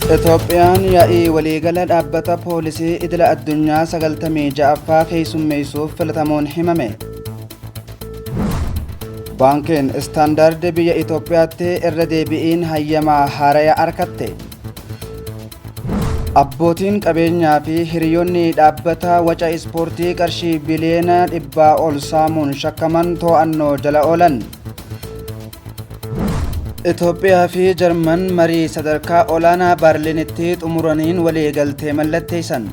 Itoophiyaan yaa'ii waliigala dhaabbata poolisii idila addunyaa 96ffaa keessummeessuuf filatamuun himame. Baankiin Istaandardi biyya Itoophiyaatti irra deebi'iin hayyamaa haaraya argatte. Abbootiin qabeenyaa fi hiriyoonni dhaabbata waca ispoortii qarshii biliyoona 100 ol saamuun shakkaman to'annoo jala oolan. Itoophiyaa fi Jarman marii sadarkaa olaanaa Baarliinitti xumuraniin waliigaltee mallatteessan.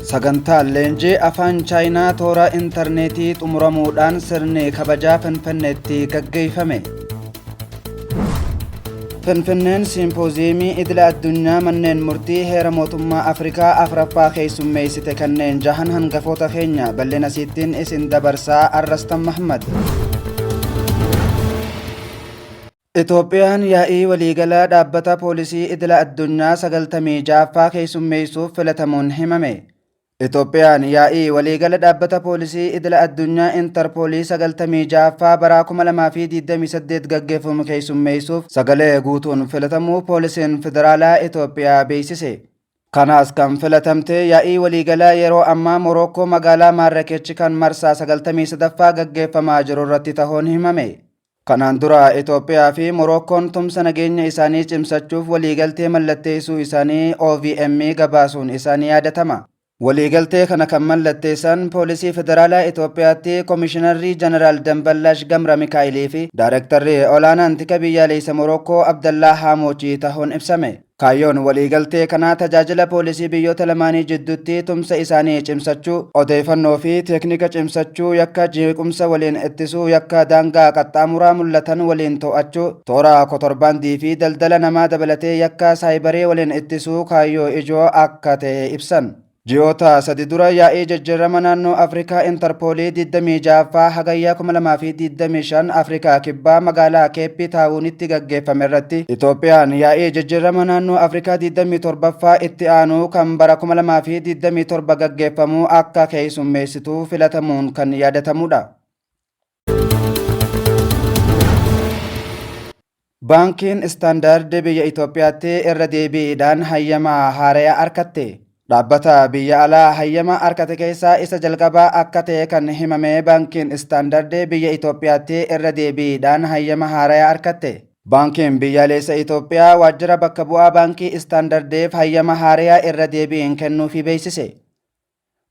Sagantaan leenjii afaan Chaayinaa toora intarneetii xumuramuudhaan sirni kabajaa Finfinneetti gaggeeffame. Finfinneen Simpooziyemii idila addunyaa manneen murtii heera mootummaa Afrikaa afraffaa keessummeessite kanneen jahan hangafoota keenya bal'ina siittiin isin dabarsaa Arrastan Mahmad. Itoophiyaan yaa'ii waliigalaa dhaabbata poolisii idila addunyaa 96ffaa keessummeessuuf filatamuun himame. Itoophiyaan yaa'ii waliigala dhaabbata poolisii idila addunyaa Interpoolii 96ffaa bara 2028 gaggeeffamu keessummeessuuf sagalee guutuun filatamuu poolisiin federaalaa Itoophiyaa beeksise. Kanaas kan filatamte yaa'ii waliigalaa yeroo ammaa Morookoo magaalaa Maarrakechi kan marsaa 93ffaa gaggeeffamaa jiru irratti ta'uun himame. Kanaan dura Itoophiyaa fi Morookoon tumsa nageenya isaanii cimsachuuf waliigaltee mallatteessuu isaanii OVM gabaasuun isaanii yaadatama. Waliigaltee kana kan mallatteessan poolisii federaalaa Itoophiyaatti Komishinarrii Jeneraal Damballash Gamra Mikaa'ilii fi Daayirektarri olaanaan tika biyyaalessa Morookoo Abdallaa Haamochii ta'uun ibsame. Kaayyoon waliigaltee kanaa tajaajila poolisii biyyoota lamaanii jidduutti tumsa isaanii cimsachuu, odeeffannoo fi teeknika cimsachuu, yakka jeequmsa waliin ittisuu, yakka daangaa qaxxaamuraa mul'atan waliin to'achuu, toora kotorbaandii fi daldala namaa dabalatee yakka saayibarii waliin ittisuu kaayyoo ijoo akka ta'e ibsan. Ji'oota sadi dura yaa'ii jijjiirama naannoo Afrikaa Interpoolii 26ffaa hagayyaa 2025 Afrikaa kibbaa magaalaa Keeppii Taawunitti gaggeeffame irratti Itoophiyaan yaa'ii jijjiirama naannoo Afrikaa 27ffaa itti aanuu kan bara 2027 gaggeeffamuu akka keessummeessituu filatamuun kan yaadatamudha. Baankiin Istaandardi biyya Itoophiyaatti irra deebiidhaan hayyamaa haaraya argatte. Dhaabbata biyya alaa hayyama argate keessaa isa jalqabaa akka ta'e kan himame baankiin Istaandardi biyya Itoophiyaatti irra deebiidhaan hayyama haaraya argatte. Baankiin biyyaalessa Itoophiyaa waajjira bakka bu'aa baankii Istaandardiif hayyama haaraya irra deebiin kennuufii beeksise.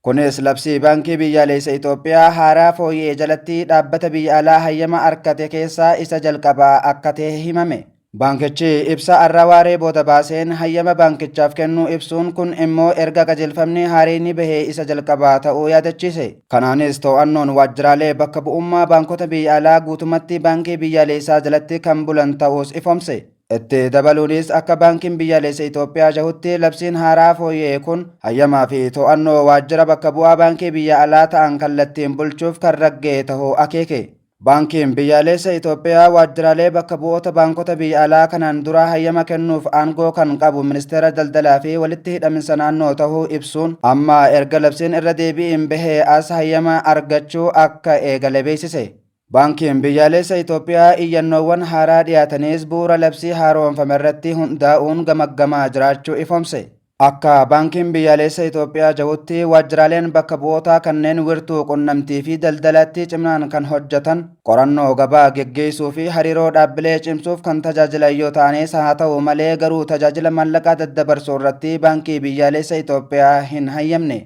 Kunis labsii baankii biyyaalessa Itoophiyaa haaraa fooyyee jalatti dhaabbata biyya alaa hayyama argate keessaa isa jalqabaa akka ta'e himame. Baankichi ibsa arrawaaree booda baaseen hayyama baankichaaf kennuu ibsuun kun immoo erga qajeelfamni haaraan bahee isa jalqabaa ta'uu yaadachiise. Kanaanis to'annoon waajjiraalee bakka bu'ummaa baankota biyya alaa guutumatti baankii biyyaalessaa jalatti kan bulan ta'uus ifoomse. Itti dabaluunis akka baankiin biyyaalessa Itoophiyaa jahutti labsiin haaraa fooyyee kun hayyamaa fi to'annoo waajjira bakka bu'aa baankii biyya alaa ta'an kallattiin bulchuuf kan raggee ta'uu akeeke. Baankiin biyyaalessa Itoophiyaa waajjiraalee bakka bu'oota baankota biyya alaa kanaan dura hayyama kennuuf aangoo kan qabu ministeera daldalaa fi walitti hidhaminsa naannoo ta'uu ibsuun amma erga labsiin irra deebiin bahee as hayyama argachuu akka eegale beeksise. Baankiin biyyaalessa Itoophiyaa iyyannoowwan haaraa dhiyaatanis bu'uura labsii haaromfame irratti hundaa'uun gamaggamaa jiraachuu ifoomse. Akka baankiin biyyaalessa Itoophiyaa jahutti waajjiraaleen bakka bu'ootaa kanneen wirtuu qunnamtii fi daldalatti cimnaan kan hojjetan qorannoo gabaa geggeessuu fi hariiroo dhaabbilee cimsuuf kan tajaajilan yoo ta'anis haa ta'u malee garuu tajaajila maallaqaa daddabarsuu irratti baankii biyyaalessa Itoophiyaa hin hayyamne.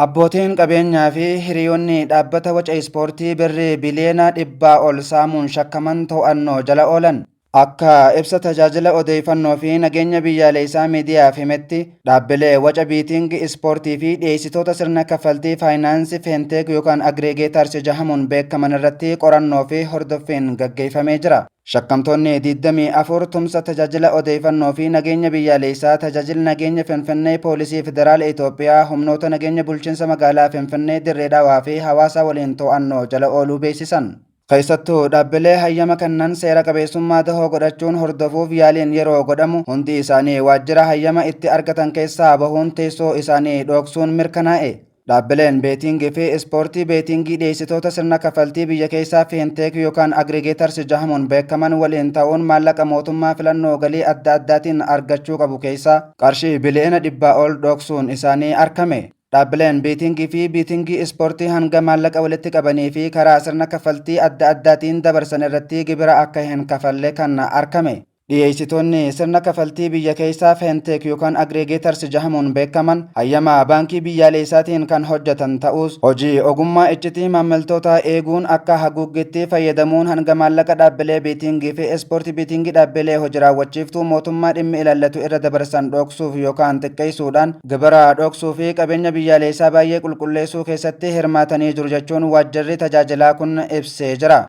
Abbootiin qabeenyaa fi hiriyoonni dhaabbata waca ispoortii birrii biliyoona 100 ol saamuun shakkaman to'annoo jala oolan. Akka ibsa tajaajila odeeffannoo fi nageenya biyyaalessaa miidiyaaf himetti dhaabbilee waca biiting ispoortii fi dhiyeessitoota sirna kaffaltii faayinaansii feenteek yookaan agreegeetars jahamuun beekaman irratti qorannoo fi hordoffiin gaggeeffamee jira. Shakkamtoonni 24 tumsa tajaajila odeeffannoo fi nageenya biyyaalessaa tajaajila nageenya Finfinnee poolisii federaala Itoophiyaa humnoota nageenya bulchiinsa magaalaa Finfinnee Dirree Dhawaa fi hawaasa waliin to'annoo jala ooluu beeksisan. Keessattuu dhaabbilee hayyama kannan seera qabeessummaa dahoo godhachuun hordofuuf yaaliin yeroo godhamu hundi isaanii waajjira hayyama itti argatan keessaa bahuun teessoo isaanii dhoksuun mirkanaa'e. Dhaabbileen beetingii fi ispoortii beetingii dhiyeessitoota sirna kaffaltii biyya keessaa fintech yookaan agrigeetars jedhamuun beekaman waliin ta'uun maallaqa mootummaa filannoo galii adda addaatiin argachuu qabu keessaa qarshii biliyoona 100 ol dhoksuun isaanii argame. Dhaabbileen beetingii fi beetingii ispoortii hanga maallaqa walitti qabanii fi karaa sirna kaffaltii adda addaatiin dabarsan irratti gibira akka hin kafalle kan argame. Dhiyeessitoonni sirna kaffaltii biyya keessaa fintech yookaan agrigeetars jedhamuun beekaman hayyamaa baankii biyyaalessaatiin kan hojjetan ta'us hojii ogummaa iccitii maamiltoota eeguun akka haguuggiitti fayyadamuun hanga maallaqa dhaabbilee beetingii fi ispoortii beetingii dhaabbilee hojii raawwachiiftuu mootummaa dhimmi ilaallatu irra dabarsan dhoksuuf yookaan xiqqeessuudhaan gibira dhoksuu fi qabeenya biyyaalessaa baay'ee qulqulleessuu keessatti hirmaatanii jiru jechuun waajjirri tajaajilaa kun ibsee jira.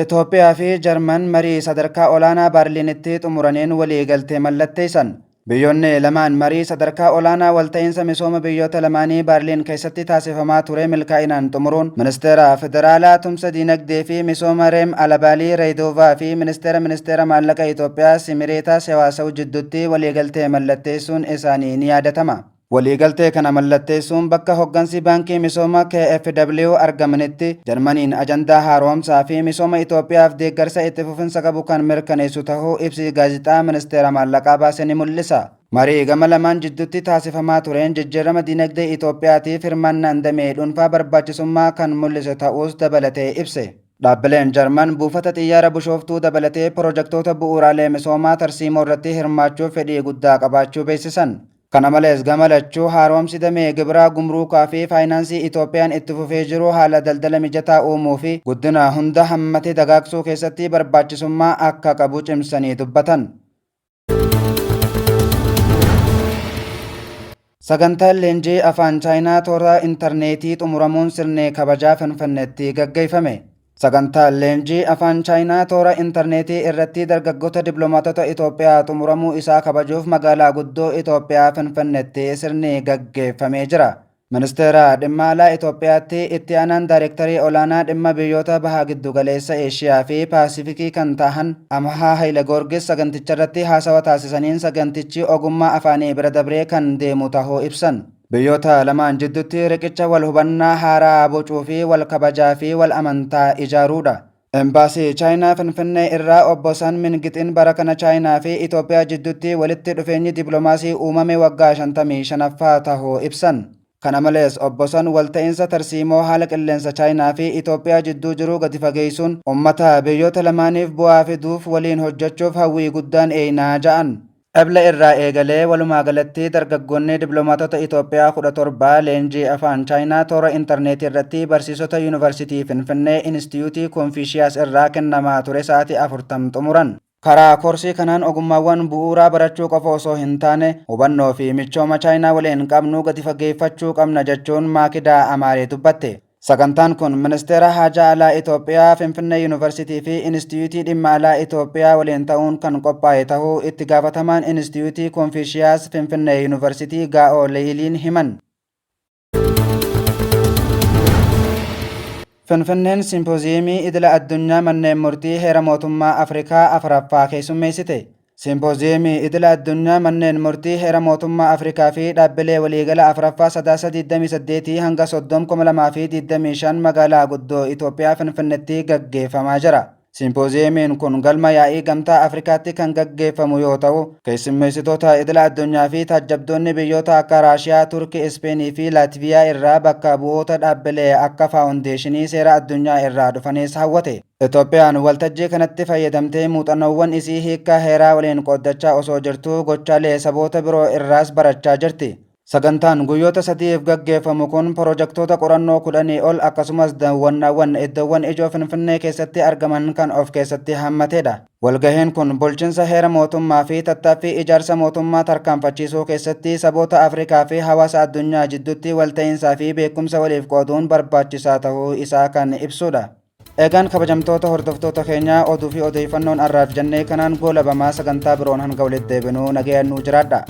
Itoophiyaa fi Jarman marii sadarkaa olaanaa Baarliinitti xumuraniin walii galtee mallatteessan. Biyyoonni lamaan marii sadarkaa olaanaa walta'iinsa misooma biyyoota lamaanii Baarliin keessatti taasifamaa ture milkaa'inaan xumuruun ministeera federaalaa tumsa diinagdee fi misooma Reem Alabaalii Reedoovaa fi ministeera maallaqa Itoophiyaa Simireetaa Sewaasaw jidduutti walii galtee mallatteessuun isaanii ni yaadatama. Waliigaltee kana mallatteessuun bakka hoggansi baankii misooma KfW argamanitti Jarmaniin ajandaa haaromsaa fi misooma Itoophiyaaf deeggarsa itti fufinsa qabu kan mirkaneessu ta'uu ibsi gaazexaa ministeera maallaqaa baase ni mul'isa. Marii gama lamaan jidduutti taasifamaa tureen jijjiirama diinagdee Itoophiyaatiif hirmaannaan damee dhuunfaa barbaachisummaa kan mul'ise ta'us dabalatee ibse. Dhaabbileen Jarman buufata xiyyaara Bishooftuu dabalatee pirojektoota bu'uuraalee misoomaa tarsiimoo irratti hirmaachuuf fedhii guddaa qabaachuu beeksisan. Kana malees gama lachuu haaromsi damee gibiraa gumruukaa fi faayinaansii Itoophiyaan itti fufee jiru haala daldala mijataa uumuu fi guddina hunda hammate dagaagsuu keessatti barbaachisummaa akka qabu cimsanii dubbatan. Sagantaan leenjii afaan Chaayinaa toora intarneetii xumuramuun sirnee kabajaa Finfinneetti gaggeeffame. Sagantaan leenjii afaan Chaayinaa toora intarneetii irratti dargaggoota dippiloomaatota Itoophiyaa xumuramuu isaa kabajuuf magaalaa guddoo Itoophiyaa Finfinneetti sirni gaggeeffamee jira. Ministeera dhimma alaa Itoophiyaatti itti aanaan daayirektarii olaanaa dhimma biyyoota bahaa giddu galeessa Eeshiyaa fi Paasifikii kan ta'an Amahaa Haayile Goorgis saganticharratti haasawa taasisaniin sagantichi ogummaa afaanii bira dabree kan deemu tahuu ibsan. Biyyoota lamaan jidduutti riqicha wal hubannaa haaraa bocuu fi wal kabajaa fi wal amantaa ijaaruudha. Embaasii Chaayinaa Finfinnee irraa obbo San Mingixin bara kana Chaayinaa fi Itoophiyaa jidduutti walitti dhufeenyi dippiloomaasii uumame waggaa 55ffaa tahuu ibsan. Kana malees obbo San walta'iinsa tarsiimoo haala qilleensa Chaayinaa fi Itoophiyaa jidduu jiru gadi fageessuun uummata biyyoota lamaaniif bu'aa fiduuf waliin hojjechuuf hawwii guddaan eenaa ja'an. Ebla irraa eegalee walumaa galatti dargaggoonni dippiloomaatota Itoophiyaa 17 leenjii afaan Chaayinaa toora intarneetii irratti barsiisota yuunivarsiitii Finfinnee Inistituutii Konfiishiyaas irraa kennamaa ture sa'aatii 40 xumuran. Karaa koorsii kanaan ogummaawwan bu'uuraa barachuu qofa osoo hin taane hubannoo fi michooma Chaayinaa waliin qabnu gadi fageeffachuu qabna jechuun Maakidaa Amaaree dubbatte. Sagantaan kun ministeera haajaa alaa Itoophiyaa Finfinnee Yuunivarsiitii fi Inistituutii dhimma alaa Itoophiyaa waliin ta'uun kan qophaa'e tahuu itti gaafatamaan Inistituutii Konfiishiyaas Finfinnee Yuunivarsiitii Gaa'oo Leeyiliin himan. Finfinneen simpooziyemii idila addunyaa manneen murtii heera mootummaa Afrikaa 4ffaa keessummeessite. Simpooziyemii idila addunyaa manneen murtii heera mootummaa Afrikaa fi dhaabbilee waliigala 4ffaa sadaasa 28 hanga 30,2025 magaalaa guddoo Itoophiyaa Finfinneetti gaggeeffamaa jira. Simpooziyemiin kun galma yaa'ii gamtaa Afrikaatti kan gaggeeffamu yoo ta'u, keessummeessitoota idila addunyaa fi taajjabdoonni biyyoota akka Raashiyaa, Turkii, Ispeenii fi Laatviyaa irraa bakka bu'oota dhaabbilee akka faawundeeshinii seera addunyaa irraa dhufanis hawwate. Itoophiyaan waltajjii kanatti fayyadamtee muuxannoowwan isii hiikkaa heeraa waliin qooddachaa osoo jirtuu gochaalee saboota biroo irraas barachaa jirti. Sagantaan guyyoota 3f gaggeeffamu kun pirojektoota qorannoo 10 ol akkasumas daawwannaawwan iddoowwan ijoo Finfinnee keessatti argaman kan of keessatti hammatedha. Walgaheen kun bulchiinsa heera mootummaa fi tattaaffii ijaarsa mootummaa tarkaanfachiisuu keessatti saboota Afrikaa fi hawaasa addunyaa jidduutti walta'iinsaa fi beekumsa waliif qooduun barbaachisaa ta'uu isaa kan ibsudha. Eegaan kabajamtoota hordoftoota keenyaa oduu fi odeeffannoon arraaf jennee kanaan goolabamaa sagantaa biroon hanga walitti deebinuu nagayaan nuu jiraadha.